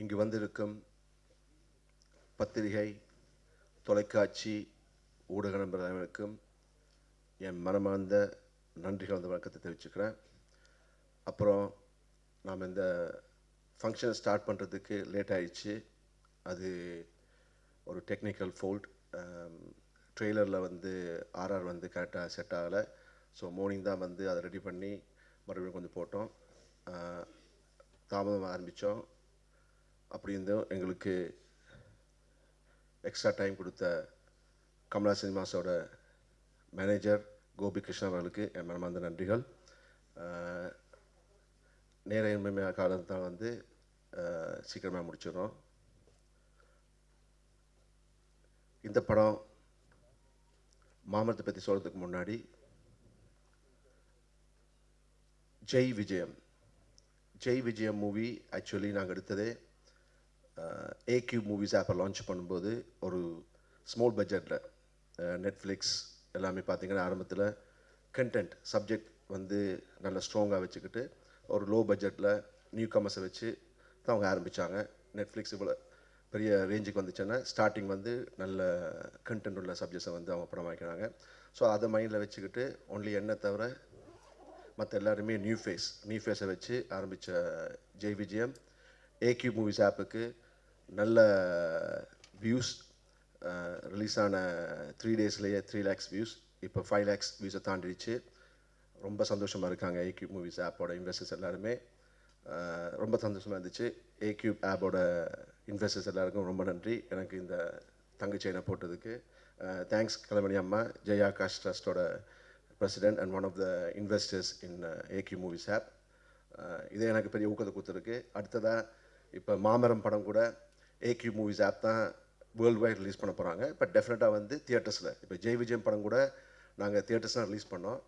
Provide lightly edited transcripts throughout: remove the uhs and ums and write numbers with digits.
இங்கு வந்திருக்கும் பத்திரிகை, தொலைக்காட்சி, ஊடக நண்பர்கள் அனைவருக்கும் என் மனமார்ந்த நன்றிகள் கலந்த வணக்கத்தை தெரிவிச்சுக்கிறேன். அப்புறம் நாம் இந்த ஃபங்க்ஷனை ஸ்டார்ட் பண்ணுறதுக்கு லேட் ஆயிடுச்சு. அது ஒரு டெக்னிக்கல் ஃபோல்ட். ட்ரெய்லரில் வந்து ஆர்ஆர் வந்து கரெக்டாக செட் ஆகலை. ஸோ மார்னிங் தான் வந்து அதை ரெடி பண்ணி மறுபடியும் கொஞ்சம் போட்டோம். தாமதமாக ஆரம்பித்தோம். அப்படி இருந்தும் எங்களுக்கு எக்ஸ்ட்ரா டைம் கொடுத்த கமலா சினிமாஸோட மேனேஜர் கோபி கிருஷ்ணா அவர்களுக்கு என் மனமார்ந்த நன்றிகள். நேர காலத்தான் வந்து சீக்கிரமாக முடிச்சிடறோம். இந்த படம் மாமரத்தை பற்றி சொல்கிறதுக்கு முன்னாடி ஜெய் விஜயம் மூவி ஆக்சுவலி நாங்கள் எடுத்ததே ஏக்யூ மூவிஸ் ஆப்பை லான்ச் பண்ணும்போது ஒரு ஸ்மால் பட்ஜெட்டில் நெட்ஃப்ளிக்ஸ் எல்லாமே பார்த்திங்கன்னா ஆரம்பத்தில் கண்டென்ட் சப்ஜெக்ட் வந்து நல்ல ஸ்ட்ராங்காக வச்சுக்கிட்டு ஒரு லோ பட்ஜெட்டில் நியூ கமர்ஸை வச்சு தான் அவங்க ஆரம்பித்தாங்க. நெட்ஃப்ளிக்ஸ் இவ்வளோ பெரிய ரேஞ்சுக்கு வந்துச்சுன்னா ஸ்டார்டிங் வந்து நல்ல கண்டென்ட் உள்ள சப்ஜெக்ட்ஸை வந்து அவங்க படம் வைக்கிறாங்க. ஸோ அதை மைண்டில் வச்சுக்கிட்டு ஒன்லி என்ன தவிர மற்ற எல்லாருமே நியூ ஃபேஸை வச்சு ஆரம்பித்த ஜெய் விஜயம் ஏக்யூ மூவிஸ் ஆப்புக்கு நல்ல வியூஸ், ரிலீஸ் ஆன 3 டேஸ்லேயே 3 lakhs வியூஸ், இப்போ 5 lakhs வியூஸை தாண்டிடுச்சு. ரொம்ப சந்தோஷமாக இருக்காங்க ஏக்யூ மூவிஸ் ஆப்போட இன்வெஸ்டர்ஸ் எல்லாருமே. ரொம்ப சந்தோஷமாக இருந்துச்சு. ஏக்யூ ஆப்போட இன்வெஸ்டர்ஸ் எல்லாருக்கும் ரொம்ப நன்றி எனக்கு இந்த தங்க செயினை போட்டதுக்கு. தேங்க்ஸ் கலைமணி அம்மா, ஜெயா ஆகாஷ் ட்ரஸ்டோட president and one of the investors in AQ movies app. இதே எனக்கு பெரிய ஊக்கத்தை கொடுத்துருக்கு. அடுத்ததாக இப்போ மாமரம் படம் கூட ஏக்யூ மூவிஸ் ஆப் தான் வேர்ல்டு வைட் ரிலீஸ் பண்ண போகிறாங்க. பட் டெஃபினட்டாக வந்து தியேட்டர்ஸில் இப்போ ஜெய் விஜயம் படம் கூட நாங்கள் தியேட்டர்ஸ் தான் ரிலீஸ் பண்ணோம்.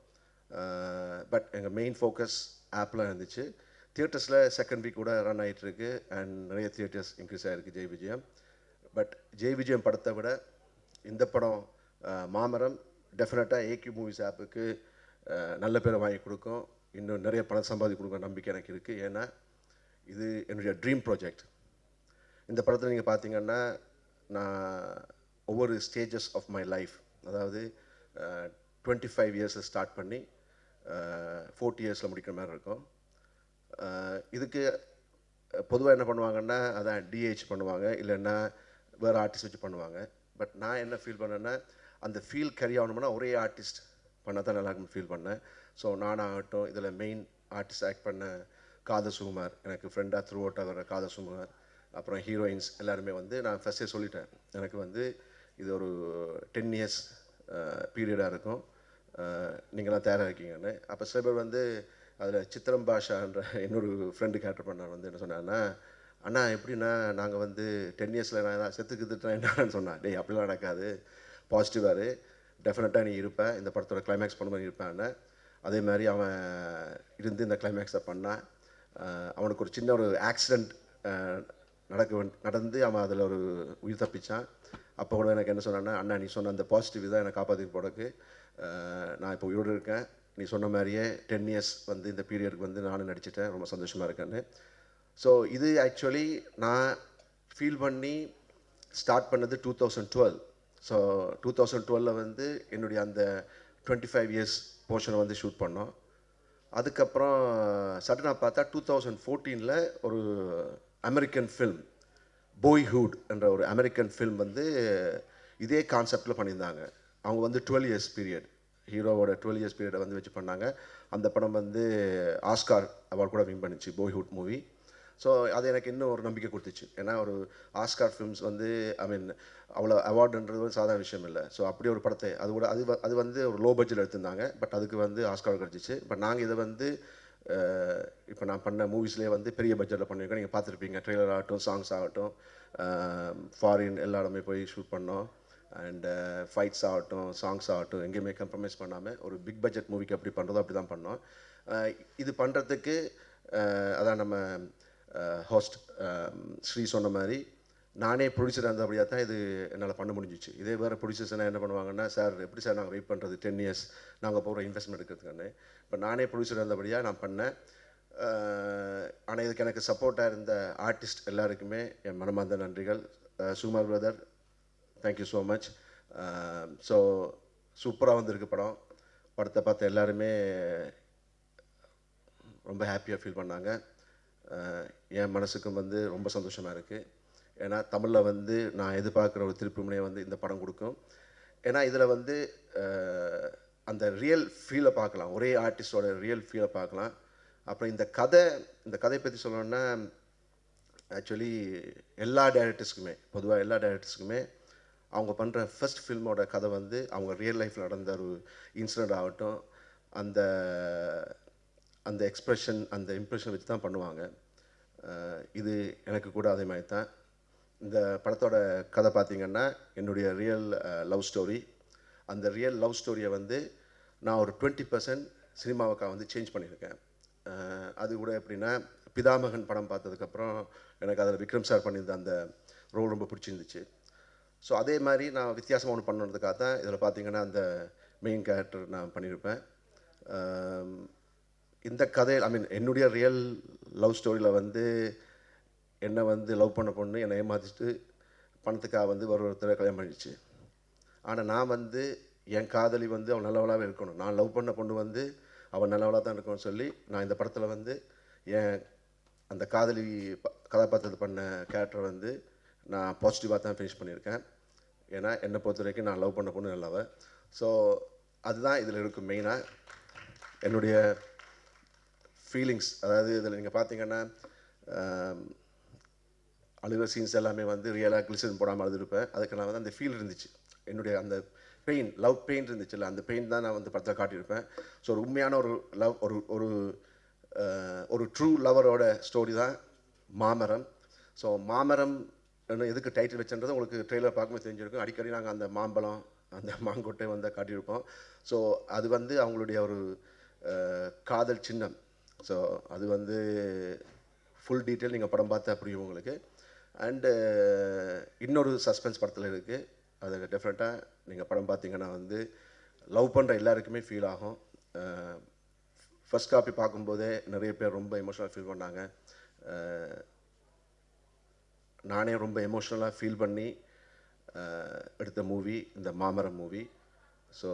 பட் எங்கள் மெயின் ஃபோக்கஸ் ஆப்பில் இருந்துச்சு. தியேட்டர்ஸில் செகண்ட் வீக் கூட ரன் ஆகிட்டுருக்கு அண்ட் நிறைய தியேட்டர்ஸ் இன்க்ரீஸ் ஆகிருக்கு ஜெய் விஜயம். பட் ஜெய் விஜயம் படத்தை விட இந்த படம் மாமரம் டெஃபினட்டாக ஏக்யூ மூவிஸ் ஆப்புக்கு நல்ல பேரை வாங்கி கொடுக்கும், இன்னும் நிறைய பணம் சம்பாதி கொடுக்க நம்பிக்கை எனக்கு இருக்குது. ஏன்னா இது என்னுடைய ட்ரீம் ப்ராஜெக்ட். இந்த படத்தில் நீங்கள் பார்த்தீங்கன்னா நான் ஒவ்வொரு ஸ்டேஜஸ் ஆஃப் மை லைஃப், அதாவது 25 இயர்ஸை ஸ்டார்ட் பண்ணி 40 இயர்ஸில் முடிக்கிற மாதிரி இருக்கும். இதுக்கு பொதுவாக என்ன பண்ணுவாங்கன்னா அதான் டிஹெச் பண்ணுவாங்க, இல்லைன்னா வேறு ஆர்டிஸ்ட் வச்சு பண்ணுவாங்க. பட் நான் என்ன ஃபீல் பண்ணேன்னா அந்த ஃபீல் கேரி ஆகணும்னா ஒரே ஆர்டிஸ்ட் பண்ணால் தான் நல்லா இருக்குன்னு ஃபீல் பண்ணேன். ஸோ நானாகட்டும், இதில் மெயின் ஆர்டிஸ்ட் ஆக்ட் பண்ண காதர் சுகுமார், எனக்கு ஃப்ரெண்டாக த்ரூ அவுட்டாக வர காதர் சுகுமார், அப்புறம் ஹீரோயின்ஸ் எல்லாருமே வந்து நான் ஃபஸ்ட்டே சொல்லிட்டேன் எனக்கு வந்து இது ஒரு 10 years பீரியடாக இருக்கும், நீங்களாம் தயாராக இருக்கீங்கன்னு. அப்போ சில பேர் வந்து அதில் சித்திரம் பாஷான்ற இன்னொரு ஃப்ரெண்டு கேரக்டர் பண்ணார் வந்து என்ன சொன்னான்னா, அண்ணா எப்படின்னா நாங்கள் வந்து 10 yearsல நான் செத்துக்குதுட்டேன் என்னன்னு சொன்னேன். டேய் அப்படிலாம் நடக்காது, பாசிட்டிவாக டெஃபினட்டாக நீ இருப்பேன், இந்த படத்தோட கிளைமேக்ஸ் பண்ண மாதிரி இருப்பேன்னு. அதே மாதிரி அவன் இருந்து இந்த கிளைமேக்ஸை பண்ணான். அவனுக்கு ஒரு சின்ன ஒரு ஆக்சிடெண்ட் நடந்து அவன் அதில் ஒரு உயிர் தப்பிச்சான். அப்போ கூட எனக்கு என்ன சொன்னான்னா, அண்ணா நீ சொன்ன அந்த பாசிட்டிவ் தான் என்னை காப்பாற்றி போடக்கு நான் இப்போ உயிரோடு இருக்கேன், நீ சொன்ன மாதிரியே 10 years வந்து இந்த பீரியடுக்கு வந்து நானும் நடிச்சிட்டேன், ரொம்ப சந்தோஷமாக இருக்கேன்னு. ஸோ இது ஆக்சுவலி நான் ஃபீல் பண்ணி ஸ்டார்ட் பண்ணது 2012. ஸோ 2012 வந்து என்னுடைய அந்த 25 years போர்ஷனை வந்து ஷூட் பண்ணோம். அதுக்கப்புறம் சடனாக பார்த்தா 2014 ஒரு அமெரிக்கன் ஃபில்ம் பாய்ஹுட் என்ற ஒரு அமெரிக்கன் ஃபில்ம் வந்து இதே கான்செப்டில் பண்ணியிருந்தாங்க. அவங்க வந்து 12 years பீரியட், ஹீரோவோட 12 years பீரியடை வந்து வச்சு பண்ணாங்க. அந்த படம் வந்து ஆஸ்கார் அவார்டு கூட வின் பண்ணிச்சு பாய்ஹுட் மூவி. ஸோ அது எனக்கு இன்னும் ஒரு நம்பிக்கை கொடுத்துச்சு. ஏன்னா ஒரு ஆஸ்கார் ஃபிலிம்ஸ் வந்து அவ்வளோ அவார்டுன்றது ஒரு சாதாரண விஷயம் இல்லை. ஸோ அப்படி ஒரு படத்தை அது கூட அது வந்து ஒரு லோ பட்ஜெட் எடுத்திருந்தாங்க. பட் அதுக்கு வந்து ஆஸ்கார் கிடச்சிச்சு. பட் நாங்கள் இதை வந்து இப்போ நான் பண்ண மூவிஸ்லேயே வந்து பெரிய பட்ஜெட்டில் பண்ணியிருக்கோம். நீங்கள் பார்த்துருப்பீங்க, ட்ரெய்லர் ஆகட்டும், சாங்ஸ் ஆகட்டும், ஃபாரின் எல்லா இடமே போய் ஷூட் பண்ணோம். அண்ட் ஃபைட்ஸ் ஆகட்டும், சாங்ஸ் ஆகட்டும், எங்கேயுமே கம்ப்ரமைஸ் பண்ணாமல் ஒரு பிக் பட்ஜெட் மூவிக்கு எப்படி பண்ணுறதோ அப்படி தான் பண்ணோம். இது பண்ணுறதுக்கு அதான் நம்ம ஹோஸ்ட் ஸ்ரீ சொன்ன மாதிரி நானே ப்ரொடியூசர் இருந்தபடியாக தான் இது என்னால் பண்ண முடிஞ்சிச்சு. இதே வேறு ப்ரொடியூசர்ஸ்னால் என்ன பண்ணுவாங்கன்னா, சார் எப்படி சார் நாங்கள் வெயிட் பண்ணுறது 10 years நாங்கள் போகிற இன்வெஸ்ட்மெண்ட் எடுக்கிறதுக்கானு. இப்போ நானே ப்ரொடியூசர் இருந்தபடியாக நான் பண்ணேன். ஆனால் இதுக்கு எனக்கு சப்போர்ட்டாக இருந்த ஆர்டிஸ்ட் எல்லாருக்குமே என் மனமார்ந்த நன்றிகள். Sukumar brother, thank you so much. So சூப்பராக வந்திருக்கு படம். படத்தை பார்த்து எல்லாருமே ரொம்ப ஹாப்பியாக ஃபீல் பண்ணாங்க. என் மனசுக்கும் வந்து ரொம்ப சந்தோஷமாக இருக்குது. ஏன்னா தமிழில் வந்து நான் எதிர்பார்க்குற ஒரு திருப்புமுனையை வந்து இந்த படம் கொடுக்கும். ஏன்னா இதில் வந்து அந்த ரியல் ஃபீலை பார்க்கலாம், ஒரே ஆர்டிஸ்டோட ரியல் ஃபீலை பார்க்கலாம். அப்புறம் இந்த கதையை பற்றி சொல்லணுன்னா, ஆக்சுவலி எல்லா டைரக்டர்ஸ்க்குமே, பொதுவாக எல்லா டைரக்டர்ஸ்க்குமே அவங்க பண்ணுற ஃபர்ஸ்ட் ஃபில்மோட கதை வந்து அவங்க ரியல் லைஃப்பில் நடந்த ஒரு இன்சிடெண்ட் ஆகட்டும், அந்த அந்த எக்ஸ்ப்ரெஷன், அந்த இம்ப்ரெஷன் வச்சு தான் பண்ணுவாங்க. இது எனக்கு கூட அதே மாதிரி தான். இந்த படத்தோட கதை பார்த்திங்கன்னா என்னுடைய ரியல் லவ் ஸ்டோரி. அந்த ரியல் லவ் ஸ்டோரியை வந்து நான் ஒரு 20% சினிமாவுக்காக வந்து சேஞ்ச் பண்ணியிருக்கேன். அது கூட எப்படின்னா, பிதாமகன் படம் பார்த்ததுக்கப்புறம் எனக்கு அதில் விக்ரம் சார் பண்ணியிருந்த அந்த ரோல் ரொம்ப பிடிச்சிருந்துச்சு. ஸோ அதே மாதிரி நான் வித்தியாசமாக ஒன்று பண்ணுறதுக்காக தான் இதில் பார்த்திங்கன்னா அந்த மெயின் கேரக்டர் நான் பண்ணியிருப்பேன். இந்த கதையில் என்னுடைய ரியல் லவ் ஸ்டோரியில் வந்து என்னை வந்து லவ் பண்ண பொண்ணு என்னை ஏமாற்றிட்டு பணத்துக்காக வந்து ஒருத்தரை கல்யாணம் பண்ணிடுச்சு. ஆனால் நான் வந்து என் காதலி வந்து அவள் நல்லவளாகவே இருக்கணும், நான் லவ் பண்ண பொண்ணு வந்து அவள் நல்லவளாக தான் இருக்கணும்னு சொல்லி நான் இந்த படத்தில் வந்து என் அந்த காதலி கதாபாத்திரத்தை பண்ண கேரக்டரை வந்து நான் பாசிட்டிவாக தான் ஃபினிஷ் பண்ணியிருக்கேன். ஏன்னா என்னை பொறுத்த வரைக்கும் நான் லவ் பண்ண பொண்ணு நல்லவ. ஸோ அதுதான் இதில் இருக்கும் மெயினாக என்னுடைய ஃபீலிங்ஸ். அதாவது இதில் நீங்கள் பார்த்தீங்கன்னா அழுகிற சீன்ஸ் எல்லாமே வந்து ரியலாக கிளிசரின் போடாமல் அழுதுருப்பேன். அதுக்கு நான் வந்து அந்த ஃபீல் இருந்துச்சு, என்னுடைய அந்த பெயின், லவ் பெயின் இருந்துச்சுல்ல, அந்த பெயின் தான் நான் வந்து படத்தில் காட்டியிருப்பேன். ஸோ ஒரு உண்மையான ஒரு லவ், ஒரு ட்ரூ லவரோட ஸ்டோரி தான் மாமரம். ஸோ மாமரம் எதுக்கு டைட்டில் வச்சுன்றது உங்களுக்கு ட்ரெய்லர் பார்க்கும்போது தெரிஞ்சிருக்கும். அடிக்கடி நாங்கள் அந்த மாம்பழம், அந்த மாங்கொட்டை வந்து காட்டியிருப்போம். ஸோ அது வந்து அவங்களுடைய ஒரு காதல் சின்னம். ஸோ அது வந்து ஃபுல் டீட்டெயில் நீங்கள் படம் பார்த்தா புரியும் உங்களுக்கு. அண்டு இன்னொரு சஸ்பென்ஸ் படத்தில் இருக்குது, அது டெஃபினட்டாக நீங்கள் படம் பார்த்தீங்கன்னா வந்து லவ் பண்ணுற எல்லாருக்குமே ஃபீல் ஆகும். ஃபர்ஸ்ட் காப்பி பார்க்கும்போதே நிறைய பேர் ரொம்ப எமோஷ்னலாக ஃபீல் பண்ணாங்க. நானே ரொம்ப எமோஷ்னலாக ஃபீல் பண்ணி எடுத்த மூவி இந்த மாமரம் மூவி. ஸோ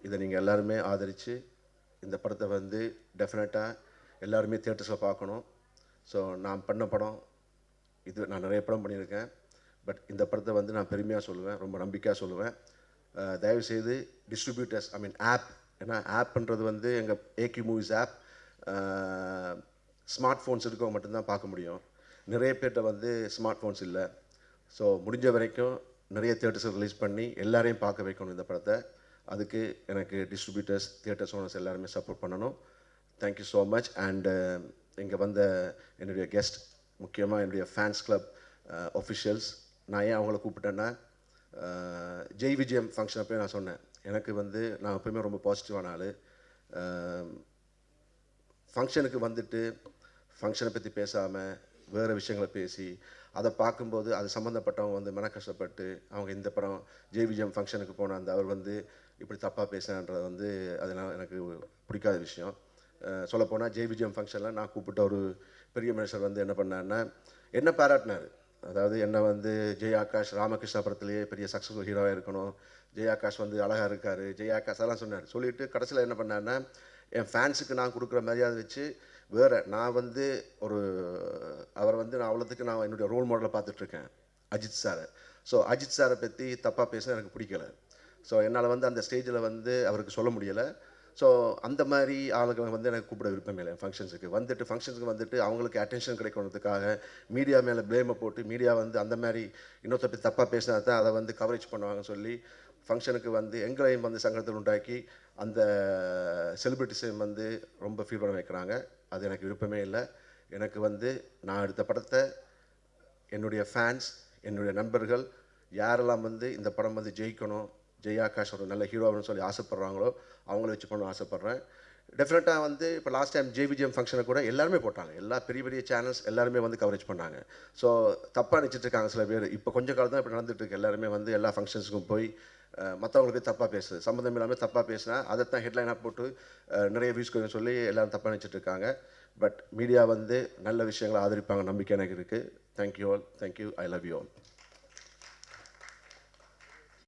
இதை நீங்கள் எல்லாருமே ஆதரித்து இந்த படத்தை வந்து டெஃபினட்டாக எல்லாருமே தியேட்டர்ஸில் பார்க்கணும். ஸோ நான் பண்ண படம் இது, நான் நிறைய படம் பண்ணியிருக்கேன், பட் இந்த படத்தை வந்து நான் பெருமையாக சொல்லுவேன், ரொம்ப நம்பிக்கையாக சொல்லுவேன். தயவுசெய்து டிஸ்ட்ரிபியூட்டர்ஸ், ஆப், ஏன்னா ஆப்ன்றது வந்து எங்கள் ஏக்யூ மூவிஸ் ஆப் ஸ்மார்ட் ஃபோன்ஸ் இருக்கவங்க மட்டும்தான் பார்க்க முடியும். நிறைய பேர்கிட்ட வந்து ஸ்மார்ட் ஃபோன்ஸ் இல்லை. ஸோ முடிஞ்ச வரைக்கும் நிறைய தியேட்டர்ஸ் ரிலீஸ் பண்ணி எல்லாரையும் பார்க்க வைக்கணும் இந்த படத்தை. அதுக்கு எனக்கு டிஸ்ட்ரிபியூட்டர்ஸ், தியேட்டர்ஸ் ஓனர்ஸ் எல்லாருமே சப்போர்ட் பண்ணணும். Thank you so much. அண்டு இங்கே வந்த என்னுடைய கெஸ்ட், முக்கியமாக என்னுடைய ஃபேன்ஸ் கிளப் ஒஃபிஷியல்ஸ், நான் ஏன் அவங்கள கூப்பிட்டேன்னா, ஜெய் விஜயம் ஃபங்க்ஷன் அப்போயே நான் சொன்னேன், எனக்கு வந்து நான் எப்போயுமே ரொம்ப பாசிட்டிவான ஆள். ஃபங்க்ஷனுக்கு வந்துட்டு ஃபங்க்ஷனை பற்றி பேசாமல் வேறு விஷயங்களை பேசி அதை பார்க்கும்போது அது சம்மந்தப்பட்டவங்க வந்து மன கஷ்டப்பட்டு அவங்க இந்த படம் ஜெய் விஜயம் ஃபங்க்ஷனுக்கு போன அந்த அவர் வந்து இப்படி தப்பாக பேசுனான்றது வந்து அதனால் எனக்கு பிடிக்காத விஷயம். சொல்லப்போனால் ஜெய் விஜயம் ஃபங்க்ஷனில் நான் கூப்பிட்ட ஒரு பெரிய மனுஷர் வந்து என்ன பண்ணாருன்னா என்ன பாராட்டினார். அதாவது என்னை வந்து ஜெய் ஆகாஷ் ராமகிருஷ்ணா படத்துலேயே பெரிய சக்ஸஸ்ஃபுல் ஹீரோவாக இருக்கணும், ஜெய் ஆகாஷ் வந்து அழகாக இருக்கார், ஜெய் ஆகாஷ் அதெல்லாம் சொன்னார். சொல்லிவிட்டு கடைசியில் என்ன பண்ணாருன்னா என் ஃபேன்ஸுக்கு நான் கொடுக்குற மரியாதை வச்சு வேறு நான் வந்து அவரை வந்து நான் அவ்வளோத்துக்கு நான் என்னுடைய ரோல் மாடலை பார்த்துட்ருக்கேன் அஜித் சாரை. ஸோ அஜித் சாரை பற்றி தப்பாக பேச எனக்கு பிடிக்கலை. ஸோ என்னால் வந்து அந்த ஸ்டேஜில் வந்து அவருக்கு சொல்ல முடியலை. ஸோ அந்த மாதிரி ஆளுங்களை வந்து எனக்கு கூப்பிட விருப்பம் இல்லை. ஃபங்க்ஷனுக்கு வந்துட்டு அவங்களுக்கு அட்டென்ஷன் கிடைக்கணுன்றதுக்காக மீடியா மேலே ப்ளேமை போட்டு மீடியா வந்து அந்த மாதிரி இன்னொருத்த பற்றி தப்பாக பேசினா தான் அதை வந்து கவரேஜ் பண்ணுவாங்கன்னு சொல்லி ஃபங்க்ஷனுக்கு வந்து எங்களையும் வந்து சங்கடத்தில் உண்டாக்கி அந்த செலிப்ரிட்டிஸையும் வந்து ரொம்ப ஃபீல் பண்ண வைக்கிறாங்க. அது எனக்கு விருப்பமே இல்லை. எனக்கு வந்து நான் எடுத்த படத்தை என்னுடைய ஃபேன்ஸ், என்னுடைய நண்பர்கள் யாரெல்லாம் வந்து இந்த படம் வந்து ஜெயிக்கணும், ஜெய் ஆகாஷ் ஒரு நல்ல ஹீரோன்னு சொல்லி ஆசைப்பட்றாங்களோ அவங்கள வச்சு பண்ண ஆசைப்பட்றேன். டெஃபினட்டாக வந்து இப்போ லாஸ்ட் டைம் ஜே விஜயம் ஃபங்க்ஷனை கூட எல்லாருமே போட்டாங்க, எல்லா பெரிய பெரிய சேனல்ஸ் எல்லாருமே வந்து கவரேஜ் பண்ணாங்க. ஸோ தப்பாக நினச்சிட்ருக்காங்க சில பேர். இப்போ கொஞ்சம் காலம் தான் இப்போ நடந்துகிட்ருக்கு. எல்லாருமே வந்து எல்லா ஃபங்க்ஷன்ஸுக்கும் போய் மற்றவங்களுக்கு தப்பாக பேசுது, சம்மந்தம் இல்லாமல் தப்பாக பேசினா அதைத்தான் ஹெட்லைனாக போட்டு நிறைய வியூஸ் சொல்லி எல்லோரும் தப்பாக நினச்சிட்ருக்காங்க. பட் மீடியா வந்து நல்ல விஷயங்களை ஆதரிப்பாங்க நம்பிக்கை எனக்கு இருக்குது. Thank you all, thank you, I love you all.